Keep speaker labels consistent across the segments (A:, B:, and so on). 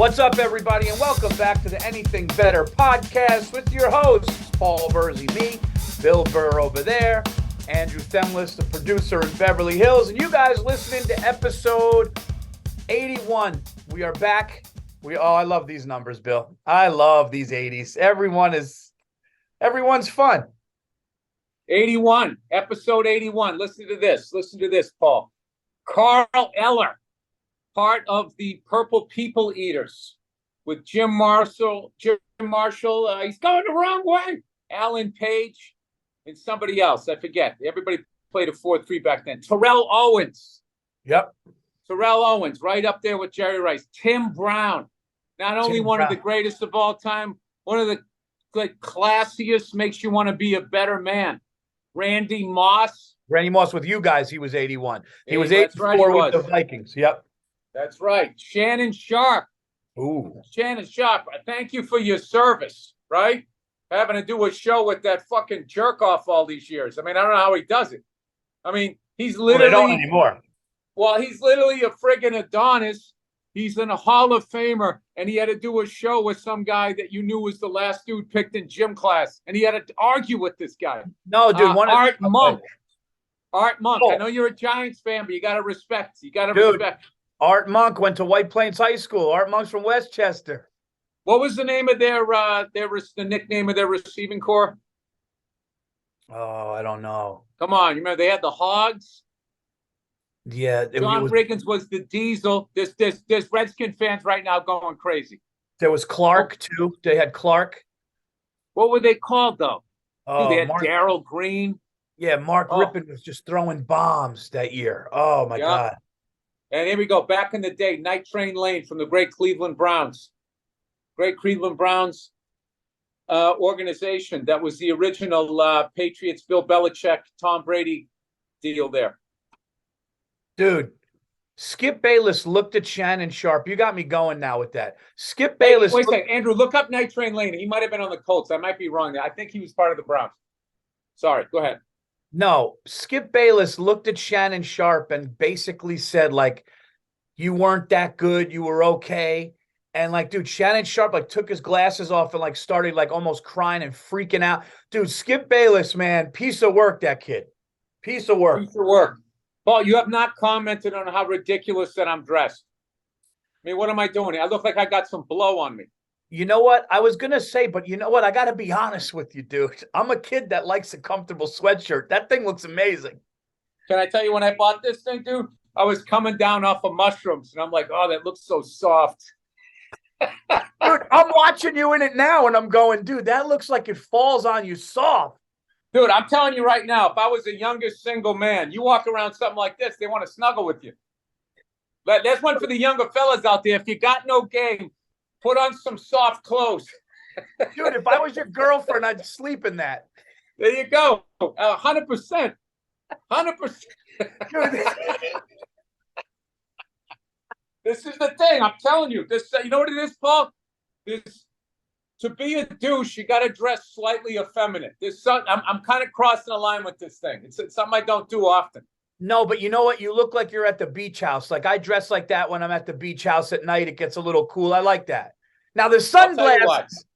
A: What's up, everybody, and welcome back to the Anything Better podcast with your hosts, Paul Virzi, me, Bill Burr over there, Andrew Themlis, the producer in Beverly Hills, and you guys listening to episode 81. We are back. I love these numbers, Bill. I love these 80s. Everyone's fun.
B: 81, episode 81. Listen to this, Paul. Carl Eller, part of the Purple People Eaters, with Jim Marshall. He's going the wrong way. Alan Page and somebody else. I forget. Everybody played a 4-3 back then. Terrell Owens.
A: Yep.
B: Terrell Owens, right up there with Jerry Rice. Tim Brown, not only one of the greatest of all time, one of the classiest, makes you want to be a better man. Randy Moss
A: with you guys, he was 81. He was 84 with the Vikings. Yep.
B: That's right. Shannon Sharp.
A: Ooh.
B: Shannon Sharp, thank you for your service, right? Having to do a show with that fucking jerk off all these years. I mean, I don't know how he does it. I mean, he's literally...
A: Well, they don't anymore.
B: Well, he's literally a friggin' Adonis. He's in a Hall of Famer, and he had to do a show with some guy that you knew was the last dude picked in gym class, and he had to argue with this guy.
A: No, dude.
B: Art Monk. Art Monk.
A: Oh.
B: I know you're a Giants fan, but you got to respect. Respect.
A: Art Monk went to White Plains High School. Art Monk's from Westchester.
B: What was the name of the nickname of their receiving corps?
A: Oh, I don't know.
B: Come on, you remember they had the Hogs?
A: Yeah,
B: John Riggins was the Diesel. There's Redskin fans right now going crazy.
A: There was Clark too. They had Clark.
B: What were they called though?
A: Oh,
B: they had Darryl Green.
A: Yeah, Mark Rippon was just throwing bombs that year. Oh my God.
B: And here we go. Back in the day, Night Train Lane from the great Cleveland Browns. Great Cleveland Browns organization. That was the original Patriots, Bill Belichick, Tom Brady deal there.
A: Dude, Skip Bayless looked at Shannon Sharp. You got me going now with that. Skip Bayless.
B: Wait a second, Andrew, look up Night Train Lane. He might have been on the Colts. I might be wrong there. I think he was part of the Browns. Sorry, go ahead.
A: No, Skip Bayless looked at Shannon Sharp and basically said, like, you weren't that good. You were okay. And, like, dude, Shannon Sharp, like, took his glasses off and, like, started, like, almost crying and freaking out. Dude, Skip Bayless, man, piece of work, that kid. Piece of work.
B: Piece of work. Paul, you have not commented on how ridiculous that I'm dressed. I mean, what am I doing? I look like I got some blow on me.
A: You know what? I was going to say, but you know what? I got to be honest with you, dude. I'm a kid that likes a comfortable sweatshirt. That thing looks amazing.
B: Can I tell you when I bought this thing, dude? I was coming down off of mushrooms, and I'm like, oh, that looks so soft.
A: Dude, I'm watching you in it now, and I'm going, dude, that looks like it falls on you soft.
B: Dude, I'm telling you right now, if I was a younger single man, you walk around something like this, they want to snuggle with you. But that's one for the younger fellas out there. If you got no game, put on some soft clothes.
A: Dude, if I was your girlfriend, I'd sleep in that.
B: There you go. 100%. 100%. This is the thing. I'm telling you. This, you know what it is, Paul? To be a douche, you got to dress slightly effeminate. I'm kind of crossing the line with this thing. It's something I don't do often.
A: No, but you know what? You look like you're at the beach house. Like, I dress like that when I'm at the beach house at night. It gets a little cool. I like that. Now, the sunglasses,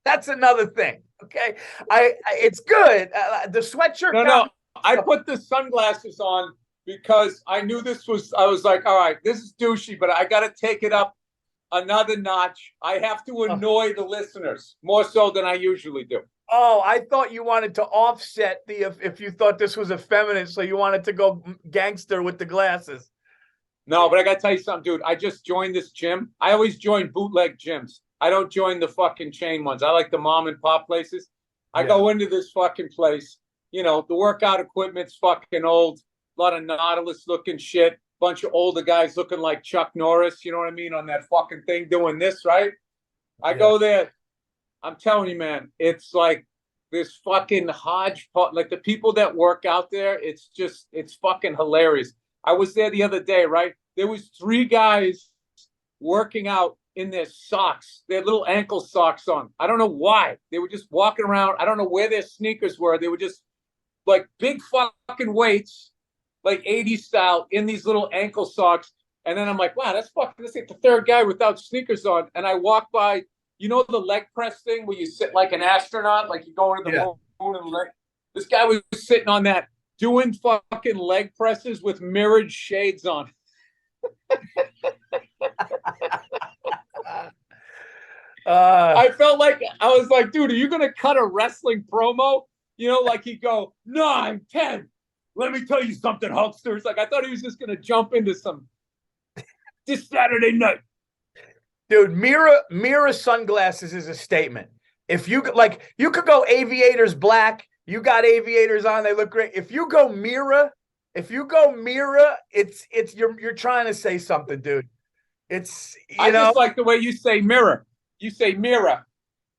A: that's another thing. Okay. It's good. The sweatshirt.
B: No. I put the sunglasses on because I knew I was like, all right, this is douchey, but I got to take it up another notch. I have to annoy the listeners more so than I usually do.
A: Oh, I thought you wanted to offset if you thought this was effeminate, so you wanted to go gangster with the glasses.
B: No, but I got to tell you something, dude. I just joined this gym. I always join bootleg gyms. I don't join the fucking chain ones. I like the mom and pop places. I go into this fucking place. You know, the workout equipment's fucking old. A lot of Nautilus looking shit. Bunch of older guys looking like Chuck Norris, you know what I mean, on that fucking thing doing this, right? I go there. I'm telling you, man, it's like this fucking hodgepodge. Like the people that work out there, it's fucking hilarious. I was there the other day, right? There was 3 guys working out in their socks, their little ankle socks on. I don't know why. They were just walking around. I don't know where their sneakers were. They were just like big fucking weights, like 80s style, in these little ankle socks. And then I'm like, wow, that's like the third guy without sneakers on. And I walk by, you know, the leg press thing where you sit like an astronaut, like you go into the moon and leg. This guy was sitting on that doing fucking leg presses with mirrored shades on. I felt like, I was like, dude, are you going to cut a wrestling promo? You know, like he'd go, 9, 10. Let me tell you something, Hulksters. Like, I thought he was just going to jump into some this Saturday night.
A: Dude, Mira sunglasses is a statement. If you like, you could go aviators black. You got aviators on; they look great. If you go Mira, it's you're trying to say something, dude. It's
B: I just like the way you say mirror. You say mirror.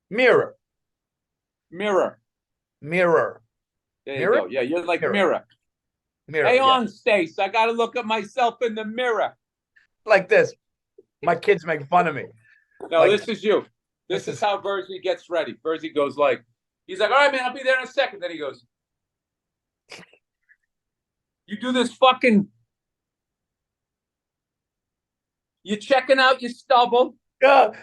A: Mirror.
B: Mirror.
A: Mirror.
B: There you go. Yeah, you're like mirror.
A: Mirror.
B: Hey, on Stace, I got to look at myself in the mirror.
A: Like this. My kids make fun of me.
B: No, like, this is you. This is how Virzi gets ready. Virzi goes like, he's like, all right, man, I'll be there in a second. Then he goes, you do this fucking, you're checking out your stubble,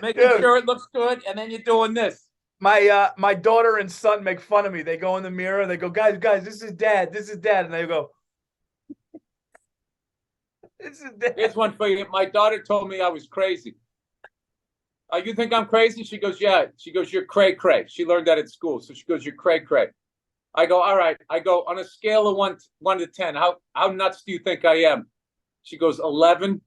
B: making sure it looks good, and then you're doing this.
A: My daughter and son make fun of me. They go in the mirror, they go, guys, this is dad, and they go, this is dad.
B: Here's one for you. My daughter told me I was crazy. You think I'm crazy? She goes, yeah. She goes, you're cray-cray. She learned that at school. So she goes, you're cray-cray. I go, all right. I go, on a scale of 1 to 10, how nuts do you think I am? She goes, 11.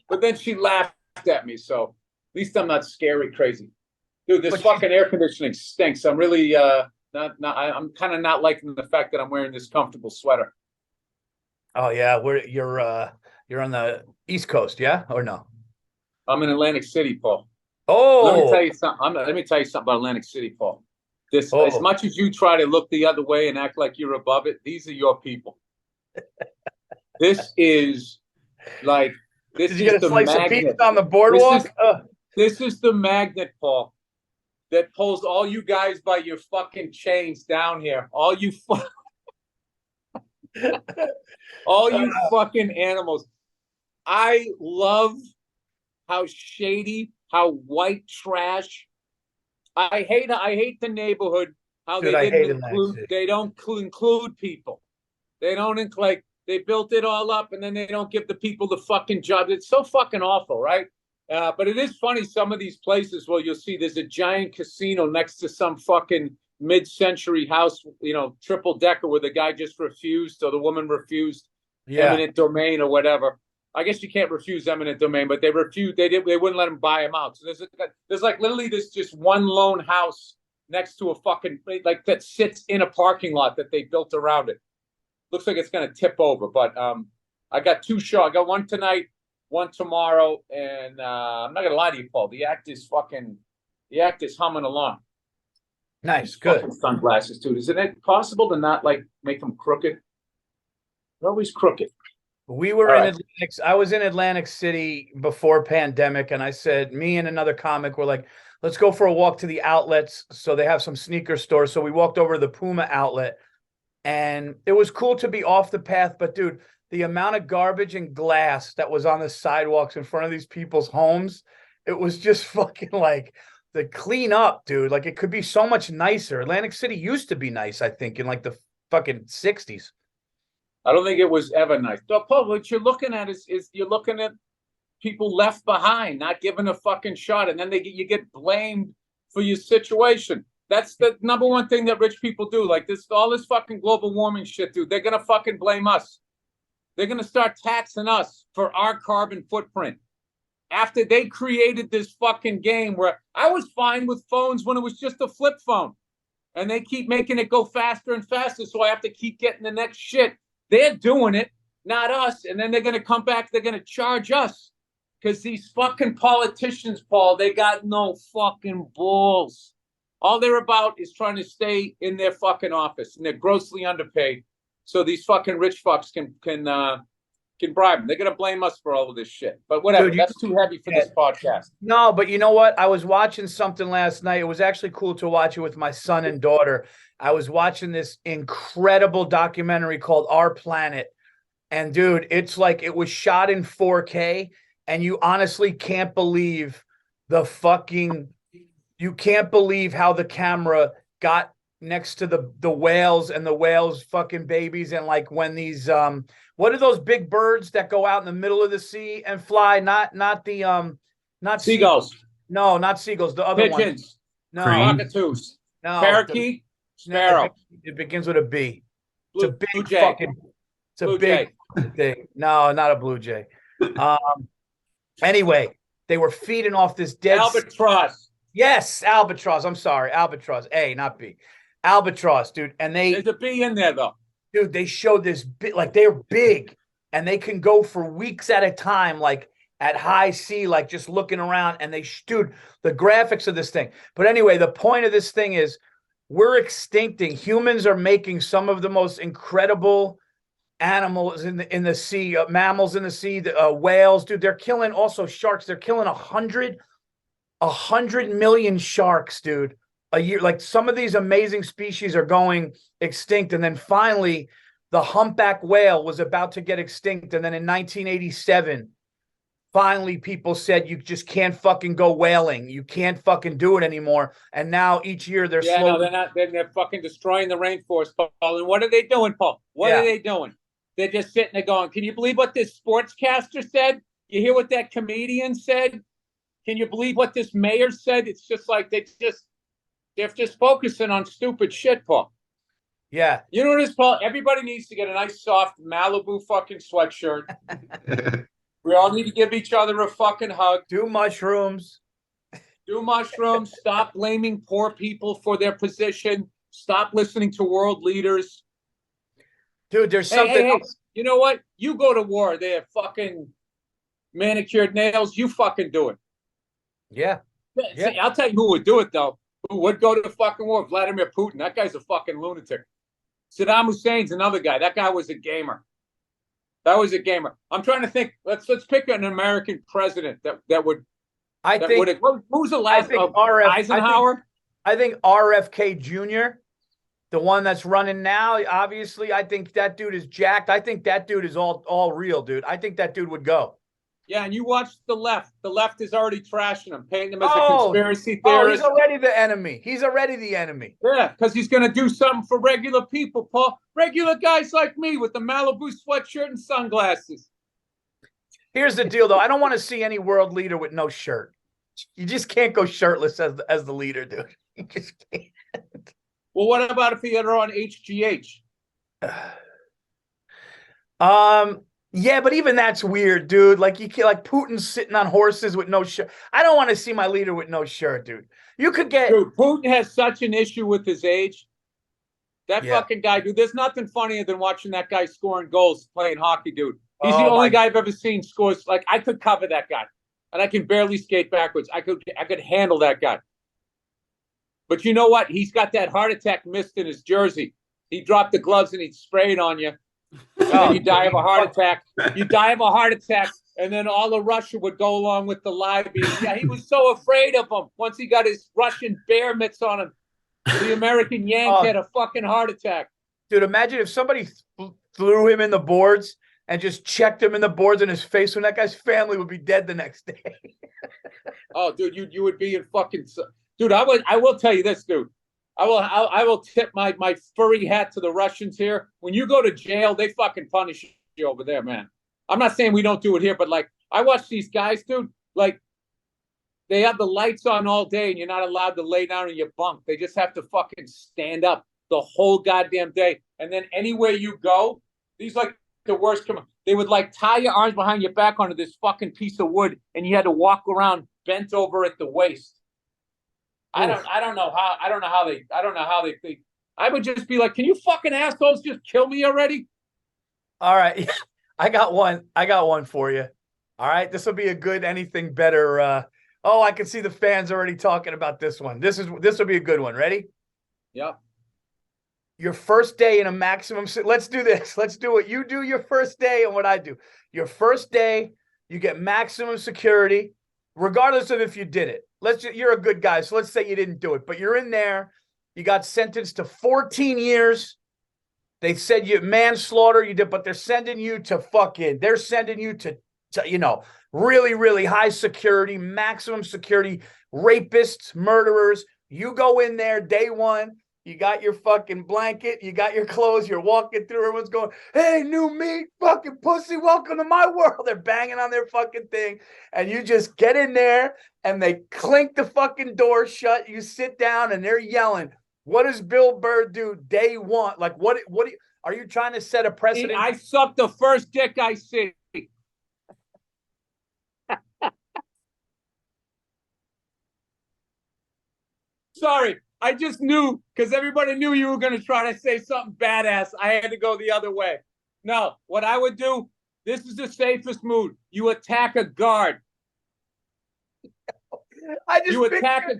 B: But then she laughed at me. So at least I'm not scary crazy. Dude, this fucking air conditioning stinks. I'm really I'm kind of not liking the fact that I'm wearing this comfortable sweater.
A: Oh yeah, you're on the East Coast, yeah, or no?
B: I'm in Atlantic City, Paul.
A: Oh,
B: let me tell you something. Let me tell you something about Atlantic City, Paul. As much as you try to look the other way and act like you're above it, these are your people. This is like this. Did you get a slice of pizza
A: on the boardwalk?
B: This is the magnet, Paul, that pulls all you guys by your fucking chains down here. All you fucking animals. I love how shady, how white trash. I hate the neighborhood. How they don't include people. They don't like they built it all up and then they don't give the people the fucking job. It's so fucking awful, right? But it is funny. Some of these places, well, you'll see there's a giant casino next to some fucking mid-century house, you know, triple decker where the guy just refused or the woman refused eminent domain or whatever. I guess you can't refuse eminent domain, but they refused. They wouldn't let him buy him out. So there's like literally this just one lone house next to a fucking like that sits in a parking lot that they built around it. Looks like it's gonna tip over, but I got 2 shows. I got one tonight, one tomorrow, and I'm not gonna lie to you, Paul. The act is humming along.
A: Nice, good.
B: Sunglasses, dude. Isn't it possible to not like make them crooked? They're always crooked.
A: We were in Atlantic. I was in Atlantic City before pandemic, and I said, me and another comic were like, let's go for a walk to the outlets. So they have some sneaker stores. So we walked over to the Puma outlet, and it was cool to be off the path. But dude, the amount of garbage and glass that was on the sidewalks in front of these people's homes, it was just fucking like the clean up, dude. Like it could be so much nicer. Atlantic City used to be nice, I think, in like the fucking 60s.
B: I don't think it was ever nice. So, Paul, what you're looking at is you're looking at people left behind, not given a fucking shot, and then you get blamed for your situation. That's the number one thing that rich people do. Like all this fucking global warming shit, dude. They're gonna fucking blame us. They're gonna start taxing us for our carbon footprint. After they created this fucking game where I was fine with phones when it was just a flip phone, and they keep making it go faster and faster, so I have to keep getting the next shit. They're doing it, not us. And then they're going to come back. They're going to charge us because these fucking politicians, Paul, they got no fucking balls. All they're about is trying to stay in their fucking office, and they're grossly underpaid. So these fucking rich fucks can bribe them. They're going to blame us for all of this shit. But whatever. Dude, that's too heavy for this podcast.
A: No, but you know what? I was watching something last night. It was actually cool to watch it with my son and daughter. I was watching this incredible documentary called Our Planet. And dude, it's like it was shot in 4K, and you honestly can't believe the fucking you can't believe how the camera got next to the whales and the whales fucking babies. And like when these what are those big birds that go out in the middle of the sea and fly? Not the not
B: Seagulls.
A: No, not seagulls, the other one.
B: Pigeons.
A: No,
B: Cockatoos.
A: no,
B: Parakeet. Sparrow.
A: It begins with a B. It's a
B: Blue
A: big
B: jay.
A: fucking it's a
B: Blue
A: big
B: jay.
A: thing. No, not a blue jay. Anyway, they were feeding off this dead
B: Albatross.
A: Yes, albatross. I'm sorry, albatross. A, not B. Albatross, dude. And
B: There's a B in there though.
A: dude, they showed this bit like they're big and they can go for weeks at a time, like at high sea, like just looking around. And dude, the graphics of this thing. But anyway, the point of this thing is we're extincting. Humans are making some of the most incredible animals in the sea, mammals in the sea, whales, dude. They're killing also sharks. They're killing 100 million sharks, dude, a year. Like some of these amazing species are going extinct. And then finally, the humpback whale was about to get extinct. And then in 1987, finally people said, you just can't fucking go whaling. You can't fucking do it anymore. And now each year they're slowly...
B: No, they're not. They're fucking destroying the rainforest, Paul. And what are they doing, Paul? What are they doing? They're just sitting there going, can you believe what this sportscaster said? You hear what that comedian said? Can you believe what this mayor said? It's just like they're just focusing on stupid shit, Paul.
A: Yeah.
B: You know what it is, Paul? Everybody needs to get a nice soft Malibu fucking sweatshirt. We all need to give each other a fucking hug.
A: Do mushrooms.
B: Do mushrooms. Stop blaming poor people for their position. Stop listening to world leaders.
A: Dude, there's something else.
B: You know what? You go to war. They have fucking manicured nails. You fucking do it.
A: Yeah.
B: See, I'll tell you who would do it, though. Who would go to the fucking war? Vladimir Putin. That guy's a fucking lunatic. Saddam Hussein's another guy. That guy was a gamer. That was a gamer. I'm trying to think. Let's pick an American president that would. Who's the last? Eisenhower.
A: I think RFK Jr., the one that's running now. Obviously, I think that dude is jacked. I think that dude is all real, dude. I think that dude would go.
B: Yeah, and you watch the left. The left is already trashing him, painting him as a conspiracy theorist.
A: Oh, he's already the enemy. He's already the enemy.
B: Yeah, because he's going to do something for regular people, Paul. Regular guys like me with the Malibu sweatshirt and sunglasses.
A: Here's the deal, though. I don't want to see any world leader with no shirt. You just can't go shirtless as the leader, dude. You just can't.
B: Well, what about if he had her on HGH?
A: Yeah, but even that's weird, dude. Like Putin's sitting on horses with no shirt. I don't want to see my leader with no shirt, dude. You could get...
B: Dude, Putin has such an issue with his age. That fucking guy, dude. There's nothing funnier than watching that guy scoring goals playing hockey, dude. He's the only guy I've ever seen scores. Like, I could cover that guy. And I can barely skate backwards. I could handle that guy. But you know what? He's got that heart attack mist in his jersey. He dropped the gloves and he'd spray it on you. And then you die of a heart attack. You die of a heart attack, and then all of Russia would go along with the lie beam. Yeah, he was so afraid of him. Once he got his Russian bear mitts on him, the American Yank had a fucking heart attack.
A: Dude, imagine if somebody threw him in the boards and just checked him in the boards in his face, when that guy's family would be dead the next day.
B: Oh, dude, you would be in fucking... Dude, I will tell you this, dude. I will tip my furry hat to the Russians here. When you go to jail, they fucking punish you over there, man. I'm not saying we don't do it here, but like I watch these guys, dude. Like they have the lights on all day, and you're not allowed to lay down in your bunk. They just have to fucking stand up the whole goddamn day. And then anywhere you go, these like the worst. They would like tie your arms behind your back onto this fucking piece of wood, and you had to walk around bent over at the waist. I don't know how they think. I would just be like, can you fucking assholes just kill me already? All right.
A: I got one for you. All right. This will be a good anything better. I can see the fans already talking about this one. This will be a good one. Ready?
B: Yep.
A: Your first day in a maximum. Let's do this. Let's do what you do your first day and what I do. Your first day, you get maximum security, regardless of if you did it. You're a good guy, so let's say you didn't do it, but you're in there. You got sentenced to 14 years. They said you manslaughter, you did, but they're sending you to really, really high security, maximum security, rapists, murderers. You go in there day one, you got your fucking blanket, you got your clothes, you're walking through, everyone's going, hey, new meat, fucking pussy, welcome to my world. They're banging on their fucking thing. And you just get in there and they clink the fucking door shut. You sit down and they're yelling. What does Bill Burr do day one? Like, what are you trying to set a precedent?
B: I suck the first dick I see. Sorry, I just knew because everybody knew you were going to try to say something badass. I had to go the other way. No, what I would do, this is the safest move. You attack a guard. You attack a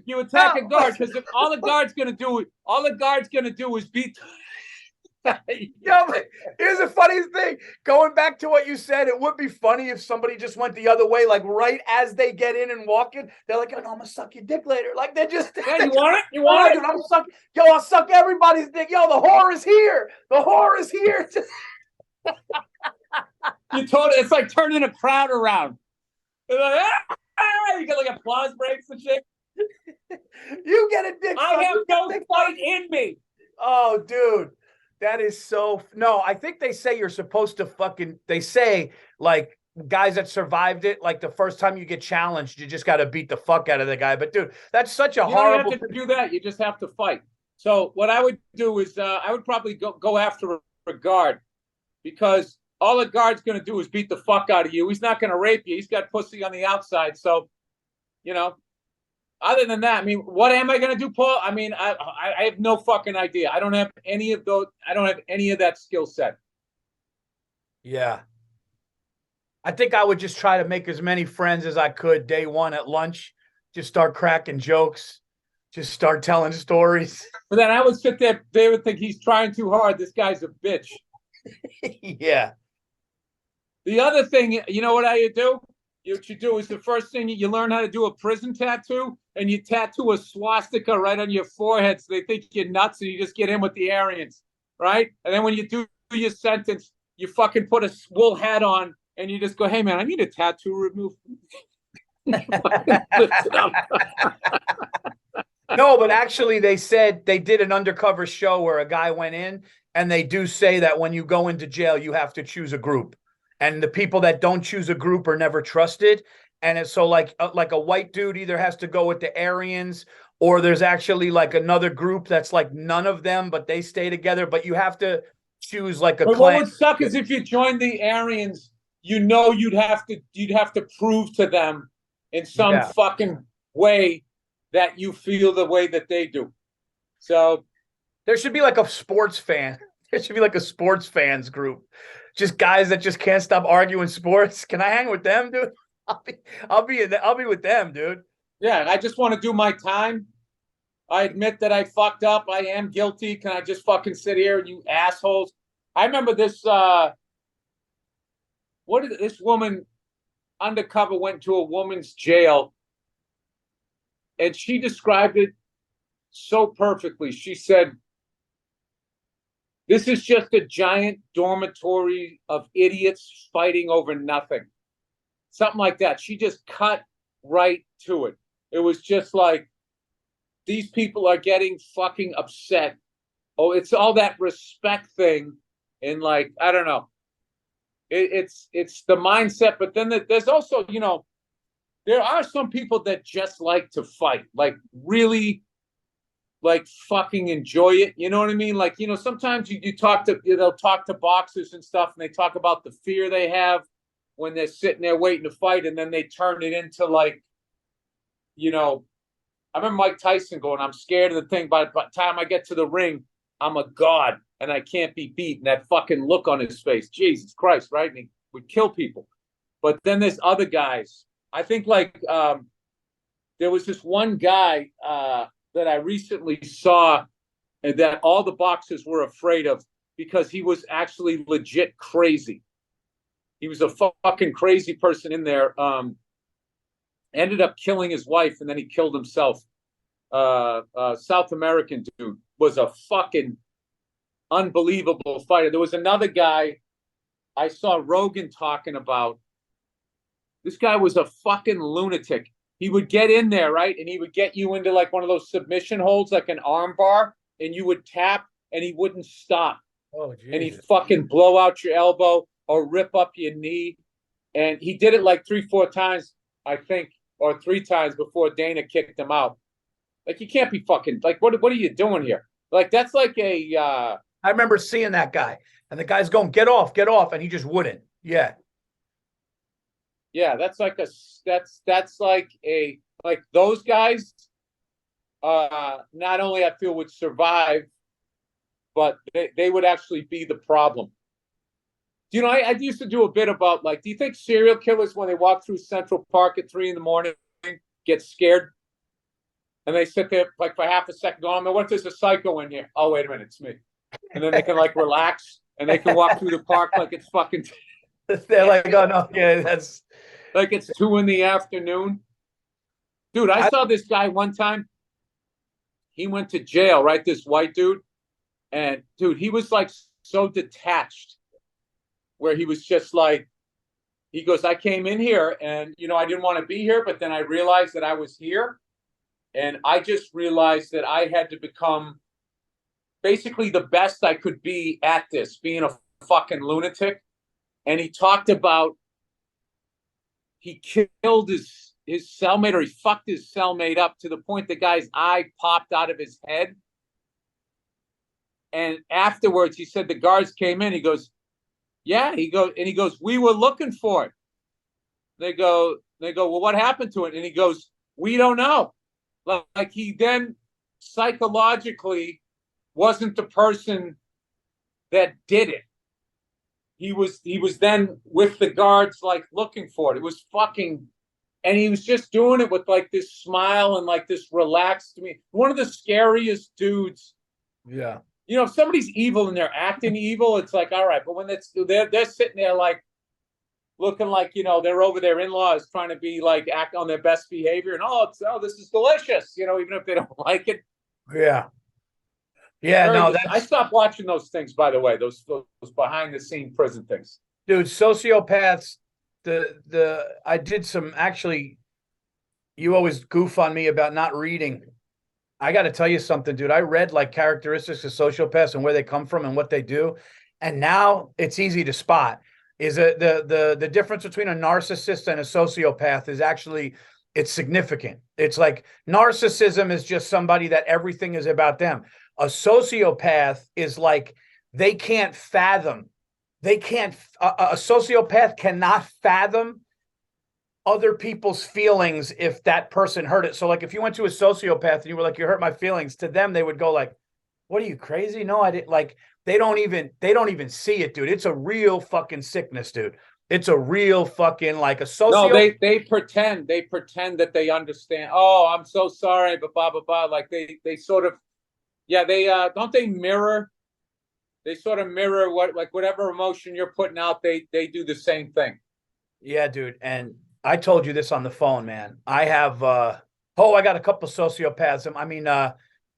B: guard because all the guard's going to do is beat.
A: Yeah, but here's the funniest thing. Going back to what you said, it would be funny if somebody just went the other way, like right as they get in and walk in, they're like, "Oh, no, I'm gonna suck your dick later." Like they're just,
B: hey, you want it? You want it?
A: Dude, I'll suck everybody's dick. Yo, the whore is here. The whore is here.
B: You told it. It's like turning a crowd around. They're like, ah! You get like applause breaks and shit.
A: You get a dick.
B: I have no fight in me.
A: Oh, dude. That is so. No, I think they say you're supposed to they say, like, guys that survived it, like, the first time you get challenged, you just got to beat the fuck out of the guy. But, dude, that's such a horrible.
B: You don't have to do that. You just have to fight. So what I would do is I would probably go after a guard because all the guard's going to do is beat the fuck out of you. He's not going to rape you. He's got pussy on the outside. So, other than that, I mean, what am I going to do, Paul? I mean, I have no fucking idea. I don't have any of those. I don't have any of that skill set.
A: Yeah. I think I would just try to make as many friends as I could day one at lunch. Just start cracking jokes. Just start telling stories.
B: But then I would sit there. They would think he's trying too hard. This guy's a bitch.
A: Yeah.
B: The other thing, you know what I do? What you do is the first thing you learn how to do a prison tattoo, and you tattoo a swastika right on your forehead, so they think you're nuts, and you just get in with the Aryans, right? And then when you do your sentence, you fucking put a wool hat on, and you just go, "Hey man, I need a tattoo removed."
A: No, but actually, they said they did an undercover show where a guy went in, and they do say that when you go into jail, you have to choose a group. And the people that don't choose a group are never trusted. And it's so like a white dude either has to go with the Aryans, or there's actually like another group that's like none of them, but they stay together. But you have to choose like a
B: but
A: clan.
B: What would suck is if you joined the Aryans, you'd have to prove to them in some fucking way that you feel the way that they do. So
A: there should be like a sports fan. There should be like a sports fans group. Just guys that just can't stop arguing sports. Can I hang with them, dude? I'll be with them, dude.
B: Yeah, I just want to do my time. I admit that I fucked up. I am guilty. Can I just fucking sit here, you assholes? I remember this. This woman undercover went to a woman's jail, and she described it so perfectly. She said, "This is just a giant dormitory of idiots fighting over nothing." Something like that. She just cut right to it. It was just like, these people are getting fucking upset. Oh, it's all that respect thing. And like, I don't know. It's the mindset. But then there's also, there are some people that just like to fight. Like really, like fucking enjoy it. You know what I mean? Like, sometimes you talk to, they'll talk to boxers and stuff, and they talk about the fear they have when they're sitting there waiting to fight, and then they turn it into like, I remember Mike Tyson going, "I'm scared of the thing. By the time I get to the ring, I'm a god and I can't be beat." And that fucking look on his face, Jesus Christ, right? And he would kill people. But then there's other guys. I think like there was this one guy that I recently saw that all the boxers were afraid of because he was actually legit crazy. He was a fucking crazy person in there. Ended up killing his wife, and then he killed himself. South American dude was a fucking unbelievable fighter. There was another guy I saw Rogan talking about. This guy was a fucking lunatic. He would get in there, right? And he would get you into like one of those submission holds, like an arm bar, and you would tap and he wouldn't stop.
A: Oh,
B: and he'd
A: Jesus.
B: fucking blow out your elbow or rip up your knee. And he did it like 3-4 times, I think, or 3 times before Dana kicked him out. Like, you can't be fucking like, what are you doing here? Like, that's like a
A: I remember seeing that guy, and the guy's going, get off, and he just wouldn't. Yeah.
B: yeah, that's like those guys not only I feel would survive, but they would actually be the problem. You know, I used to do a bit about, like, do you think serial killers, when they walk through Central Park at 3 a.m, get scared? And they sit there like for half a second going, what if there's a psycho in here? Oh, wait a minute, it's me. And then they can like relax and they can walk through the park like it's fucking.
A: They're like, oh, no, yeah, that's.
B: Like it's 2 p.m. Dude, I saw this guy one time. He went to jail, right? This white dude. And dude, he was like so detached, where he was just like, he goes, I came in here and, you know, I didn't want to be here, but then I realized that I was here. And I just realized that I had to become basically the best I could be at this, being a fucking lunatic. And he talked about he killed his cellmate, or he fucked his cellmate up to the point the guy's eye popped out of his head. And afterwards, he said the guards came in. He goes, yeah. He goes, we were looking for it. They go, well, what happened to it? And he goes, we don't know. Like he then psychologically wasn't the person that did it. He was then with the guards, like looking for it. It was fucking, and he was just doing it with like this smile and like this relaxed. I mean, one of the scariest dudes.
A: Yeah.
B: You know, if somebody's evil and they're acting evil, it's like, all right. But when they're sitting there like looking like, you know, they're over their in-laws trying to be like act on their best behavior, and this is delicious, you know, even if they don't like it.
A: Yeah. Yeah,
B: I stopped watching those things, by the way, those behind the scene prison things.
A: Dude, sociopaths, I did some, actually, you always goof on me about not reading. I got to tell you something, dude. I read like characteristics of sociopaths and where they come from and what they do. And now it's easy to spot. Is the difference between a narcissist and a sociopath is actually, it's significant. It's like narcissism is just somebody that everything is about them. A sociopath is like, they can't fathom. A sociopath cannot fathom other people's feelings if that person hurt it. So like if you went to a sociopath and you were like, you hurt my feelings, to them, they would go like, what, are you crazy? No, I didn't. Like, they don't even see it, dude. It's a real fucking sickness, dude. It's a real fucking, like, a socio.
B: No, they pretend that they understand. Oh, I'm so sorry, but blah blah blah. Like they sort of, yeah, they don't they mirror. They sort of mirror whatever emotion you're putting out. They do the same thing.
A: Yeah, dude. And I told you this on the phone, man. I have I got a couple sociopaths. I mean,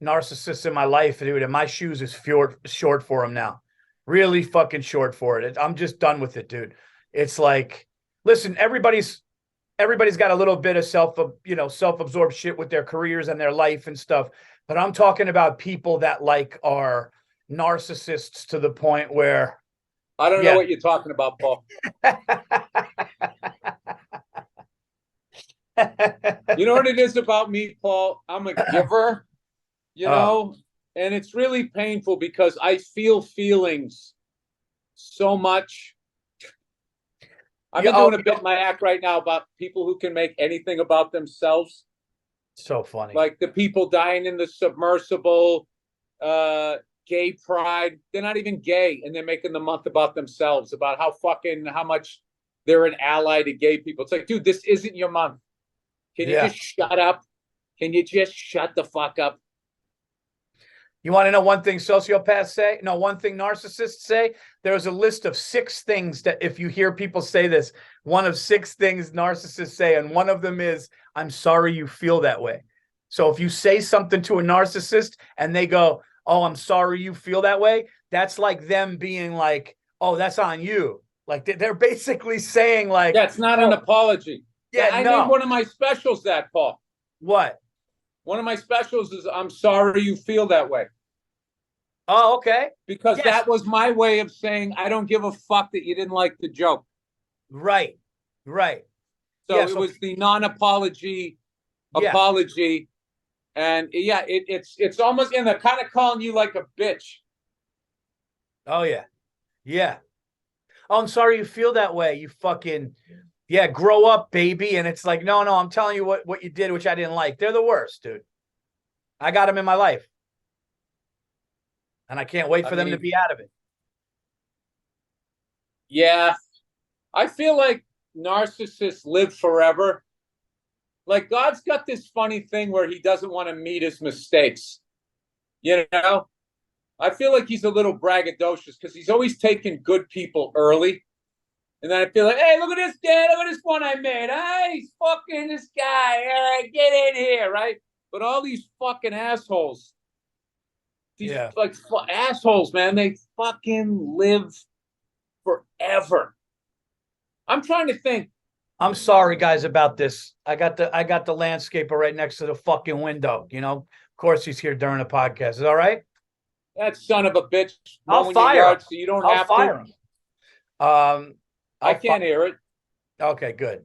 A: narcissists in my life, dude, and my shoes is short for them now. Really fucking short for it. I'm just done with it, dude. It's like, listen, everybody's got a little bit of self-absorbed shit with their careers and their life and stuff. But I'm talking about people that like are narcissists to the point where
B: I don't know what you're talking about, Paul. You know what it is about me, Paul? I'm a giver, you know, and it's really painful because I feel feelings so much. I've been doing a bit in my act right now about people who can make anything about themselves.
A: So funny.
B: Like the people dying in the submersible, gay pride. They're not even gay, and they're making the month about themselves, about how much they're an ally to gay people. It's like, dude, this isn't your month. Can you just shut up? Can you just shut the fuck up?
A: You want to know one thing sociopaths say? No, one thing narcissists say? There's a list of 6 things that, if you hear people say this, one of 6 things narcissists say, and one of them is, I'm sorry you feel that way. So if you say something to a narcissist and they go, oh, I'm sorry you feel that way, that's like them being like, oh, that's on you. Like they're basically saying like,
B: Yeah, it's not an apology.
A: yeah,
B: I named
A: no.
B: one of my specials that, Paul.
A: What?
B: One of my specials is I'm sorry you feel that way.
A: Oh, okay.
B: Because
A: Yes.
B: that was my way of saying I don't give a fuck that you didn't like the joke.
A: Right. Right.
B: So it was the non-apology apology. And yeah, it's almost in the kind of calling you like a bitch.
A: Oh yeah. Yeah. Oh, I'm sorry you feel that way. You fucking grow up, baby. And it's like, no, I'm telling you what you did, which I didn't like. They're the worst, dude. I got them in my life. And I can't wait for them to be out of it.
B: Yeah. I feel like narcissists live forever. Like God's got this funny thing where he doesn't want to meet his mistakes. You know? I feel like he's a little braggadocious because he's always taking good people early. And then I feel like, hey, look at this, Dad. Look at this one I made. Hey, fucking this guy. All right, get in here, right? But all these fucking assholes, like assholes, man, they fucking live forever. I'm trying to think.
A: I'm sorry, guys, about this. I got the landscaper right next to the fucking window. You know, of course he's here during the podcast. Is that all right?
B: That son of a bitch.
A: I'll fire him.
B: So you don't have to. I can't hear it.
A: Okay, good.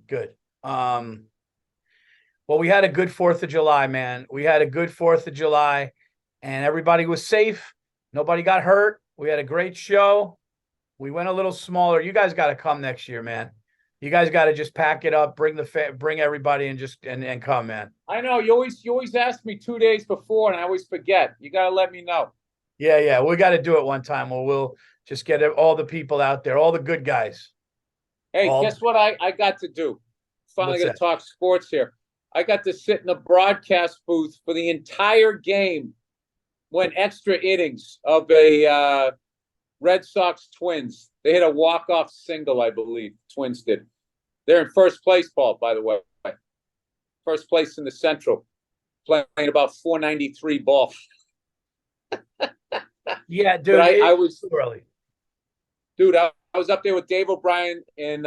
A: Well, we had a good 4th of July, man. We had a good 4th of July, and everybody was safe. Nobody got hurt. We had a great show. We went a little smaller. You guys got to come next year, man. You guys got to just pack it up, bring everybody, and just and come, man.
B: I know you always ask me 2 days before, and I always forget. You got to let me know.
A: Yeah, we got to do it one time. We'll just get all the people out there, all the good guys.
B: Hey, guess what I got to do? Finally going to talk sports here. I got to sit in the broadcast booth for the entire game, went extra innings of a Red Sox Twins. They hit a walk-off single, I believe. Twins did. They're in first place, Paul, by the way. First place in the Central, playing about 493 ball.
A: Yeah, dude.
B: I was
A: too early.
B: Dude, I was up there with Dave O'Brien and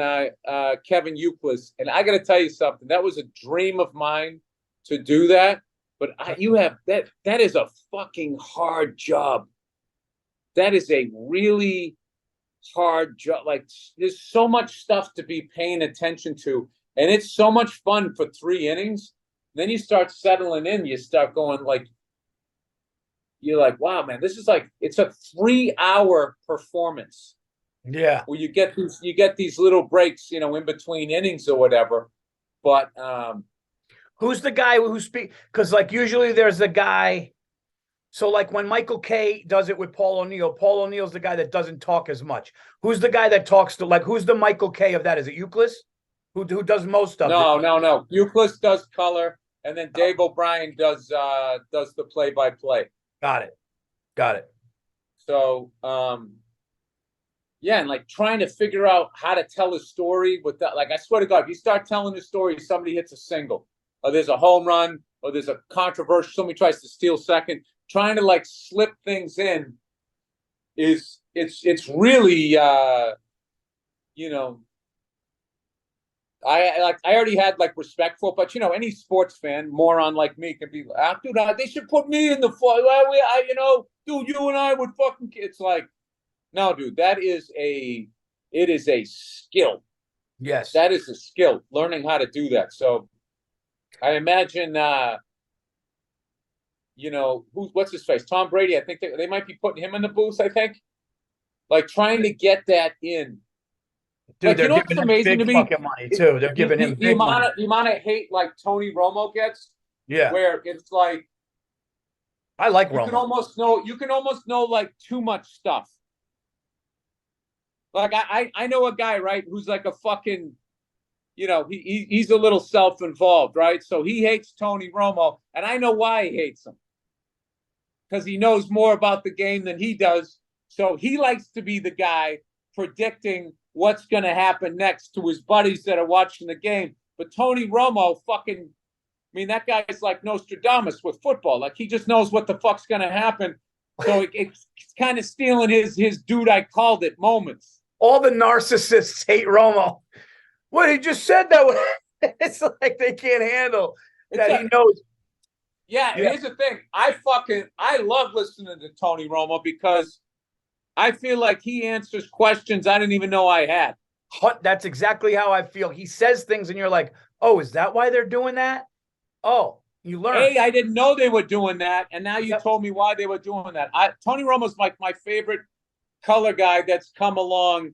B: Kevin Euclid, and I got to tell you something. That was a dream of mine to do that. But that is a fucking hard job. That is a really hard job. Like, there's so much stuff to be paying attention to, and it's so much fun for 3 innings. Then you start settling in. You start going like, you're like, wow, man, this is like, it's a 3-hour performance.
A: Yeah.
B: Where you get these little breaks, in between innings or whatever. But
A: who's the guy who speaks? Because like usually there's a guy. So like when Michael Kay does it with Paul O'Neill's the guy that doesn't talk as much. Who's the guy that talks to, like, who's the Michael Kay of that? Is it Euclid? Who does most of it?
B: No. Euclid does color, and then Dave O'Brien does the play-by-play.
A: Got it.
B: So yeah, and like trying to figure out how to tell a story with that. Like, I swear to God, if you start telling a story, somebody hits a single, or there's a home run, or there's a controversial, somebody tries to steal second. Trying to like slip things in it's really I already had like respect for it, but any sports fan, moron like me, can be like, dude, they should put me in the fight. Dude, you and I would fucking. It's like, no, dude, it is a skill.
A: Yes,
B: that is a skill. Learning how to do that. So, I imagine. What's his face? Tom Brady. I think they might be putting him in the booth. I think, like trying to get that in.
A: Dude,
B: like,
A: they're giving him big fucking money too. They're giving him big money.
B: The amount of hate like Tony Romo gets.
A: Yeah,
B: where it's like,
A: I like
B: Romo. You can almost know like too much stuff. Like I know a guy, right, who's like a fucking. He's a little self-involved, right? So he hates Tony Romo, and I know why he hates him. Because he knows more about the game than he does. So he likes to be the guy predicting what's going to happen next to his buddies that are watching the game. But Tony Romo that guy's like Nostradamus with football. Like, he just knows what the fuck's going to happen. So it's kind of stealing his dude I called it moments.
A: All the narcissists hate Romo. What he just said that was, it's like they can't handle that he knows.
B: Yeah, and here's the thing. I love listening to Tony Romo because I feel like he answers questions I didn't even know I had.
A: That's exactly how I feel. He says things and you're like, oh, is that why they're doing that? Oh, you learn.
B: Hey, I didn't know they were doing that, and now you told me why they were doing that. Tony Romo's like my favorite color guy that's come along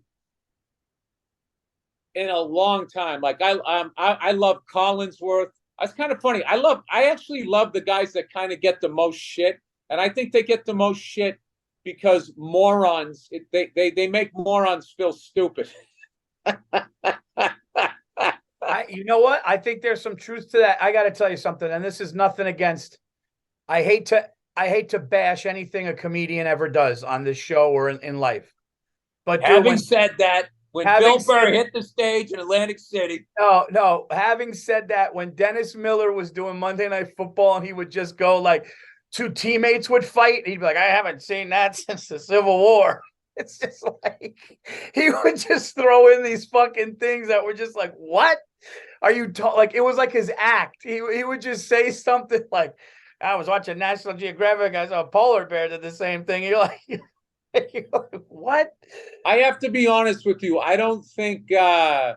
B: in a long time. Like I love Collinsworth. That's kind of funny. I actually love the guys that kind of get the most shit, and I think they get the most shit because morons they make morons feel stupid.
A: You know what? I think there's some truth to that. I got to tell you something, and this is nothing against. I hate to bash anything a comedian ever does on this show or in life. But
B: having said that, when Bill Burr hit the stage in Atlantic City.
A: No. Having said that, when Dennis Miller was doing Monday Night Football and he would just go like, two teammates would fight, he'd be like, I haven't seen that since the Civil War. It's just like, he would just throw in these fucking things that were just like, what are you like? It was like his act. He would just say something like, I was watching National Geographic, I saw a polar bear did the same thing. You're like, what?
B: I have to be honest with you. I don't think I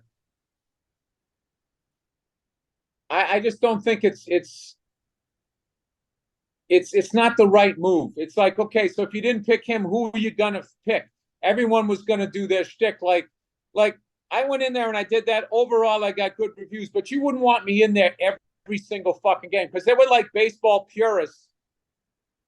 B: just don't think it's not the right move. It's like, okay, so if you didn't pick him, who are you gonna pick? Everyone was gonna do their shtick. Like I went in there and I did that. Overall, I got good reviews, but you wouldn't want me in there every single fucking game because they were like baseball purists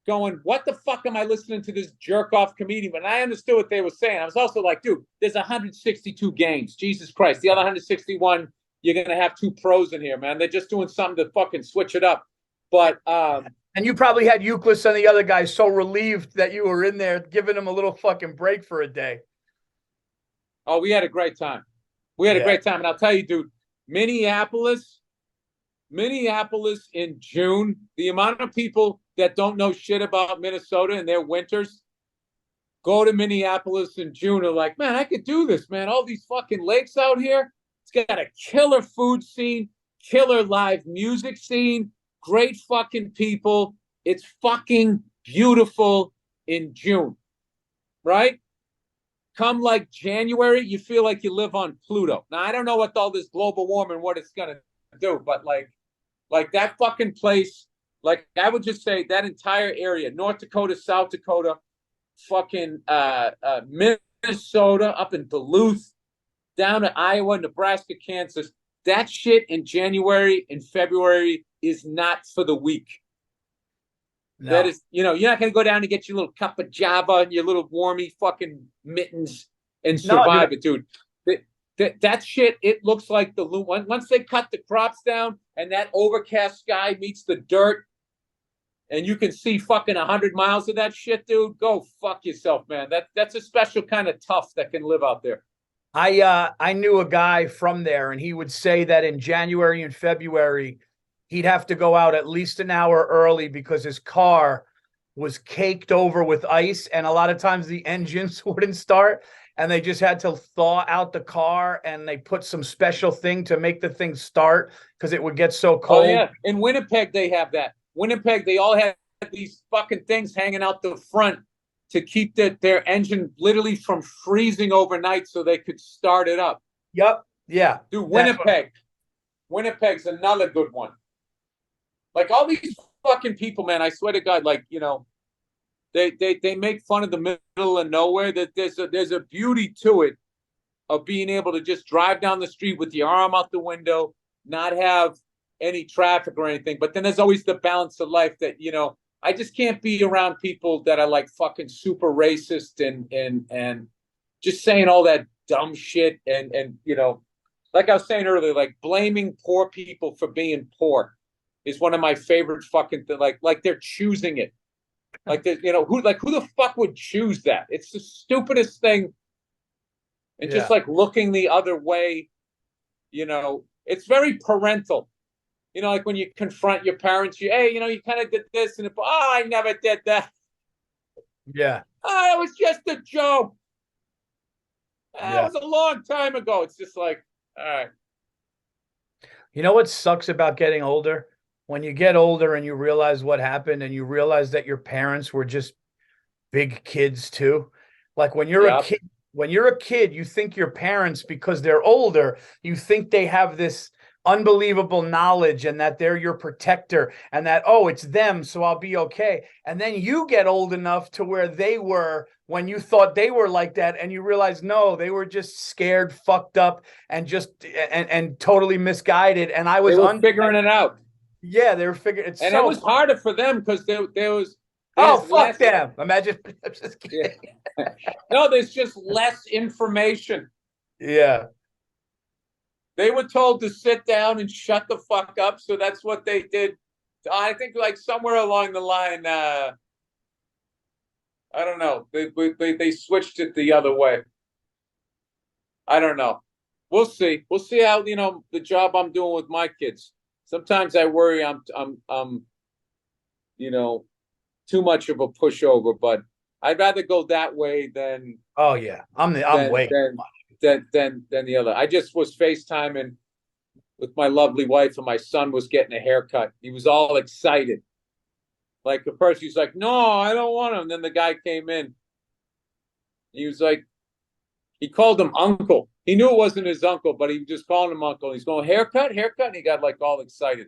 B: going, what the fuck am I listening to this jerk off comedian? But I understood what they were saying. I was also like, dude, there's 162 games. Jesus Christ. The other 161, you're going to have two pros in here, man. They're just doing something to fucking switch it up. But,
A: and you probably had Euclid and the other guys so relieved that you were in there giving them a little fucking break for a day.
B: Oh, we had a great time. We had a great time. And I'll tell you, dude, Minneapolis in June, the amount of people that don't know shit about Minnesota and their winters go to Minneapolis in June are like, man, I could do this, man. All these fucking lakes out here. It's got a killer food scene, killer live music scene, great fucking people. It's fucking beautiful in June, right? Come like January, you feel like you live on Pluto. Now, I don't know what all this global warming, what it's going to do, but like that fucking place, like I would just say that entire area, North Dakota, South Dakota, fucking Minnesota, up in Duluth, down to Iowa, Nebraska, Kansas, that shit in January and February is not for the weak. No. That is, you're not going to go down and get your little cup of Java and your little warmy fucking mittens and survive it, dude. That shit, it looks like the once they cut the crops down and that overcast sky meets the dirt and you can see fucking 100 miles of that shit, dude, go fuck yourself, man. That's a special kind of tough that can live out there.
A: I knew a guy from there and he would say that in January and February he'd have to go out at least an hour early because his car was caked over with ice and a lot of times the engines wouldn't start. And they just had to thaw out the car and they put some special thing to make the thing start because it would get so cold.
B: Oh, yeah. In Winnipeg, they have that. Winnipeg, they all have these fucking things hanging out the front to keep their engine literally from freezing overnight so they could start it up.
A: Yep. Yeah.
B: Dude, Winnipeg's another good one. Like all these fucking people, man, I swear to God, like, They make fun of the middle of nowhere. That there's a beauty to it of being able to just drive down the street with your arm out the window, not have any traffic or anything. But then there's always the balance of life that I just can't be around people that are like fucking super racist and just saying all that dumb shit and like I was saying earlier, like blaming poor people for being poor is one of my favorite fucking things. Like they're choosing it. Like who the fuck would choose that? It's the stupidest thing. And just like looking the other way, it's very parental. Like when you confront your parents, you kind of did this and I never did that.
A: Yeah.
B: Oh, it was just a joke. That
A: Yeah.
B: was a long time ago. It's just like, all right.
A: You know what sucks about getting older? When you get older and you realize what happened and you realize that your parents were just big kids too. Like
B: Yep.
A: when you're a kid, you think your parents, because they're older, you think they have this unbelievable knowledge and that they're your protector and that, oh, it's them, so I'll be okay. And then you get old enough to where they were when you thought they were like that, and you realize no, they were just scared, fucked up, and just and totally misguided. And I
B: They
A: was
B: were
A: under
B: figuring it out.
A: yeah, they were figuring it's
B: And it
A: so
B: was harder for them because
A: oh
B: there's
A: fuck
B: less.
A: them. Imagine I'm just
B: Yeah.
A: kidding.
B: No, there's just less information.
A: Yeah.
B: They were told to sit down and shut the fuck up, so that's what they did. I think like somewhere along the line, I don't know. They switched it the other way. I don't know. We'll see. We'll see how the job I'm doing with my kids. Sometimes I worry I'm you know too much of a pushover, but I'd rather go that way
A: Oh yeah. I'm
B: than
A: way.
B: than than the other. I just was FaceTiming with my lovely wife, and my son was getting a haircut. He was all excited. Like at first he's like, "No, I don't want him." And then the guy came in. He was like, he called him uncle. He knew it wasn't his uncle, but he just called him uncle. He's going, haircut, haircut. And he got like all excited.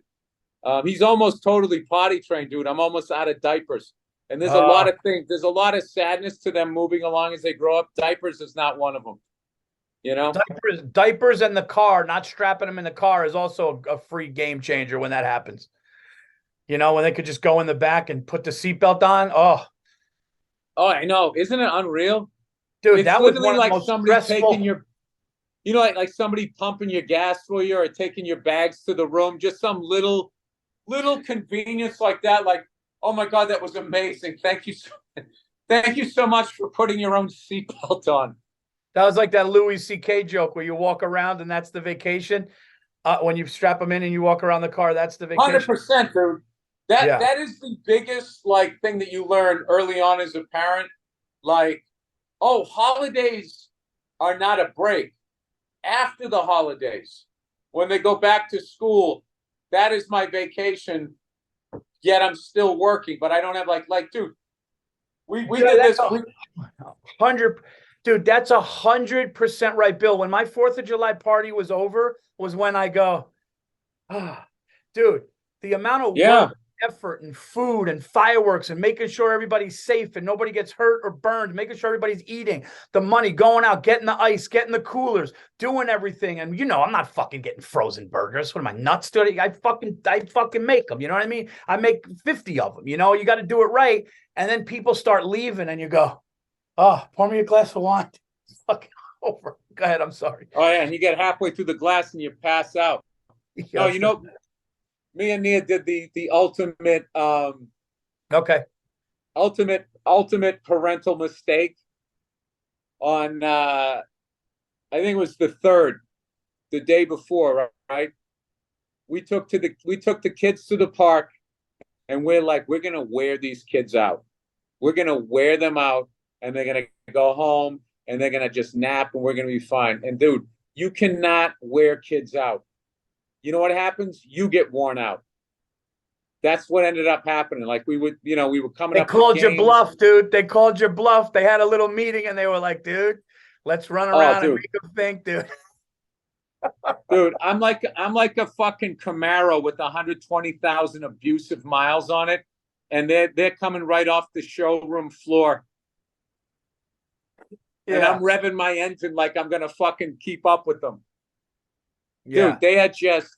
B: He's almost totally potty trained, dude. I'm almost out of diapers. And there's a lot
A: Uh,
B: of things. There's a lot of sadness to them moving along as they grow up. Diapers is not one of them, you know?
A: diapers in the car, not strapping them in the car is also a free game changer when that happens. You know, when they could just go in the back and put the seatbelt on. Oh,
B: Oh, I know. Isn't it unreal?
A: dude,
B: It's
A: that was
B: literally
A: one of the
B: like
A: most
B: somebody taking
A: stressful.
B: your, like somebody pumping your gas for you or taking your bags to the room. Just some little convenience like that. Like, oh my God, that was amazing. Thank you so much for putting your own seatbelt on.
A: That was like that Louis C.K. joke where you walk around and that's the vacation. When you strap them in and you walk around the car, that's the vacation.
B: 100%, dude. That
A: Yeah.
B: that is the biggest like thing that you learn early on as a parent. Like, oh, holidays are not a break. After the holidays, when they go back to school, that is my vacation. Yet I'm still working, but I don't have dude. We
A: Yeah,
B: did
A: that's
B: this.
A: a hundred, dude. That's 100% right, Bill. When my 4th of July party was over, was when I go, ah, dude. The amount of
B: Yeah,
A: work, effort, and food and fireworks and making sure everybody's safe and nobody gets hurt or burned, making sure everybody's eating, the money going out, getting the ice, getting the coolers, doing everything. And I'm not fucking getting frozen burgers. What am I nuts, dude? I fucking make them. You know what I mean? I make 50 of them. You got to do it right. And then people start leaving, and you go, oh, pour me a glass of wine. It's fucking over. Go ahead. I'm sorry.
B: oh yeah, and you get halfway through the glass and you pass out. No,
A: Yeah,
B: me and Nia did the ultimate
A: okay.
B: ultimate parental mistake on I think it was the third, the day before, right? We took the kids to the park, and we're gonna wear these kids out. We're gonna wear them out, and they're gonna go home, and they're gonna just nap, and we're gonna be fine. And dude, you cannot wear kids out. You know what happens? You get worn out. That's what ended up happening. Like we were coming
A: They
B: up to
A: called your
B: games.
A: bluff, dude. They called your bluff. They had a little meeting and they were like, dude, let's run
B: Oh,
A: around and
B: dude,
A: make them think, dude.
B: dude, I'm like a fucking Camaro with 120,000 abusive miles on it, and they're coming right off the showroom floor, and I'm
A: Yeah.
B: revving my engine like I'm gonna fucking keep up with them.
A: Yeah.
B: Dude, they had just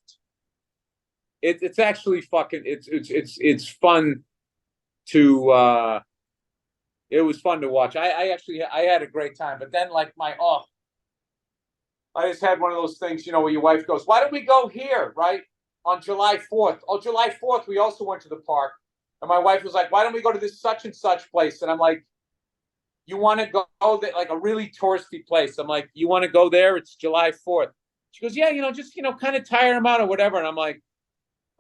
B: it's actually fucking it's fun to it was fun to watch. I actually I had a great time, but then like I just had one of those things, where your wife goes, "Why don't we go here, right? On July 4th." Oh, July 4th, we also went to the park. And my wife was like, "Why don't we go to this such and such place?" And I'm like, "You want to go there, like a really touristy place?" I'm like, "You want to go there? It's July 4th." She goes, "Yeah, just kind of tire them out or whatever." And I'm like,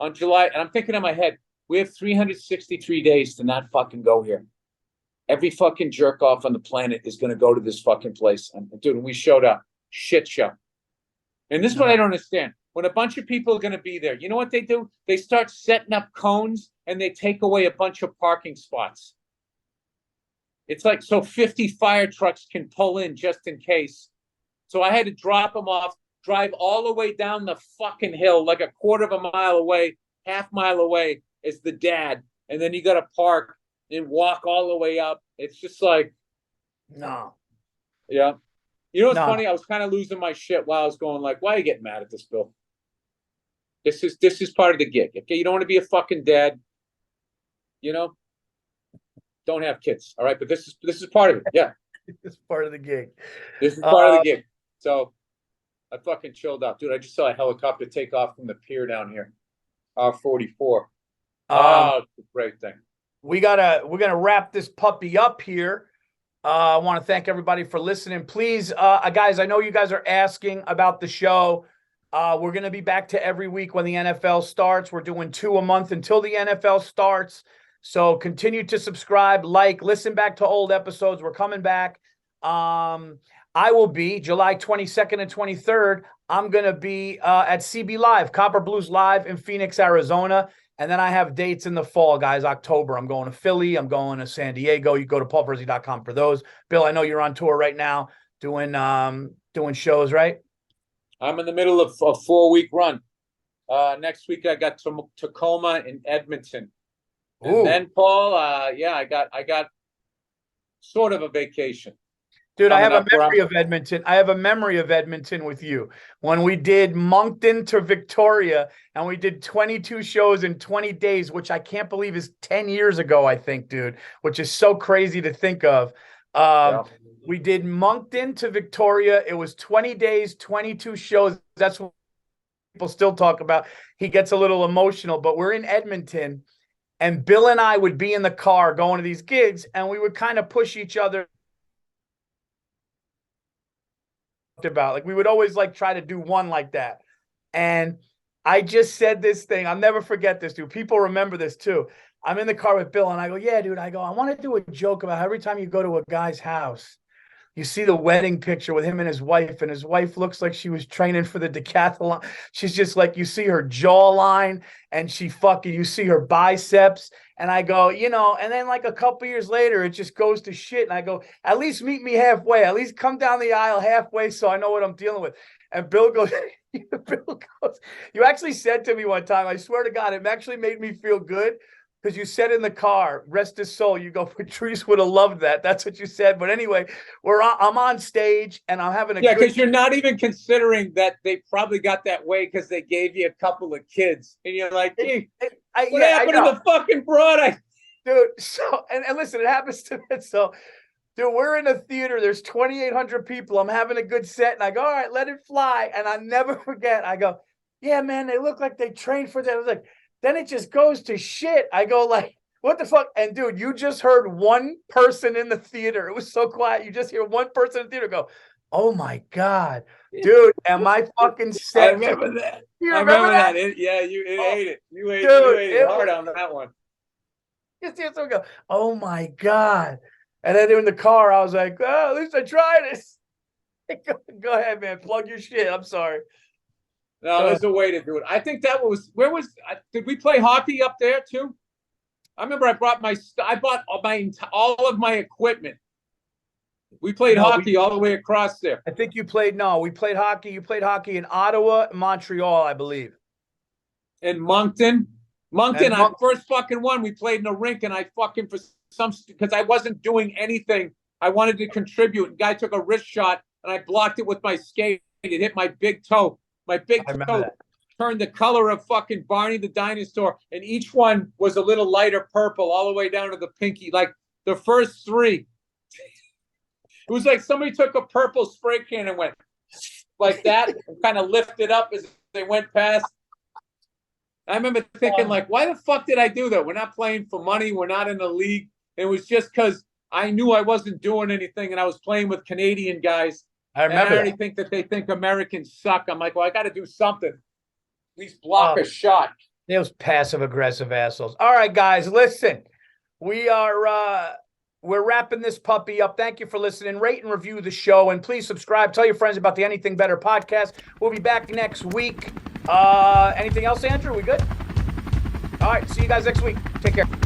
B: and I'm thinking in my head, we have 363 days to not fucking go here. Every fucking jerk off on the planet is going to go to this fucking place. And dude, we showed up. Shit show. And this is what I don't understand. When a bunch of people are going to be there, you know what they do? They start setting up cones and they take away a bunch of parking spots. It's like so 50 fire trucks can pull in just in case. So I had to drop them off, drive all the way down the fucking hill, like a quarter of a mile away, half mile away is the dad. And then you got to park and walk all the way up. It's just like,
A: no.
B: Yeah. You know what's funny? I was kind of losing my shit while I was going like, why are you getting mad at this, Bill? This is part of the gig. Okay, you don't want to be a fucking dad. You know, don't have kids. All right, but this is part of it. Yeah,
A: this is part of the gig.
B: This is part of the gig. So I fucking chilled out, dude. I just saw a helicopter take off from the pier down here, 44. Oh, it's a great thing.
A: We're gonna wrap this puppy up here. I want to thank everybody for listening. Please, guys, I know you guys are asking about the show. We're going to be back to every week when the NFL starts. We're doing 2 a month until the NFL starts. So continue to subscribe, like, listen back to old episodes. We're coming back. I will be July 22nd and 23rd. I'm going to be at CB Live, Copper Blues Live in Phoenix, Arizona. And then I have dates in the fall, guys. October, I'm going to Philly. I'm going to San Diego. You go to paulvirzi.com for those. Bill, I know you're on tour right now doing shows, right?
B: I'm in the middle of a 4-week run. Next week I got Tacoma and Edmonton. And then Paul, I got sort of a vacation.
A: Dude, I have a memory of Edmonton. I have a memory of Edmonton with you. When we did Moncton to Victoria, and we did 22 shows in 20 days, which I can't believe is 10 years ago, I think, dude, which is so crazy to think of. We did Moncton to Victoria. It was 20 days, 22 shows. That's what people still talk about. He gets a little emotional, but we're in Edmonton, and Bill and I would be in the car going to these gigs, and we would kind of push each other about. Like, we would always like try to do one like that. And I just said this thing. I'll never forget this, dude. People remember this too. I'm in the car with Bill and I go, yeah, dude, I want to do a joke about how every time you go to a guy's house, you see the wedding picture with him and his wife looks like she was training for the decathlon. She's just like, you see her jawline and you see her biceps. And I go, and then like a couple years later, it just goes to shit. And I go, at least meet me halfway. At least come down the aisle halfway so I know what I'm dealing with. And Bill goes, you actually said to me one time, I swear to God, it actually made me feel good. Because you said in the car, rest his soul, you go, Patrice would have loved that. That's what you said. But anyway, I'm on stage and I'm having a
B: good because you're not even considering that they probably got that way because they gave you a couple of kids. And you're like, gee, what happened to the fucking broad?
A: Dude, so, and listen, it happens to me. So, dude, we're in a theater. There's 2,800 people. I'm having a good set. And I go, all right, let it fly. And I never forget. I go, yeah, man, they look like they trained for that. I was like, then it just goes to shit. I go like, what the fuck? And dude, you just heard one person in the theater. It was so quiet. You just hear one person in the theater go, oh my God, dude, am I fucking set?
B: I remember that. You remember that? You ate it. You ate it hard on that one.
A: You see someone go, oh my God. And then in the car, I was like, oh, at least I tried it. Go ahead, man. Plug your shit. I'm sorry.
B: No, there's a way to do it. I think that was did we play hockey up there too? I remember I bought all of my equipment. We played hockey all the way across there.
A: I think we played hockey. You played hockey in Ottawa, Montreal, I believe.
B: In Moncton. I first fucking one. We played in a rink and I fucking because I wasn't doing anything. I wanted to contribute. And guy took a wrist shot and I blocked it with my skate. It hit my big toe. My big toe turned the color of fucking Barney the dinosaur, and each one was a little lighter purple all the way down to the pinky. Like the first three, it was like somebody took a purple spray can and went like that and kind of lifted up as they went past. I remember thinking, like, why the fuck did I do that? We're not playing for money. We're not in the league. It was just because I knew I wasn't doing anything, and I was playing with Canadian guys. I remember. I already think that they think Americans suck. I'm like, well, I got to do something. At least block a shot.
A: Those passive aggressive assholes. All right, guys, listen. We are we're wrapping this puppy up. Thank you for listening. Rate and review the show, and please subscribe. Tell your friends about the Anything Better podcast. We'll be back next week. Anything else, Andrew? We good? All right. See you guys next week. Take care.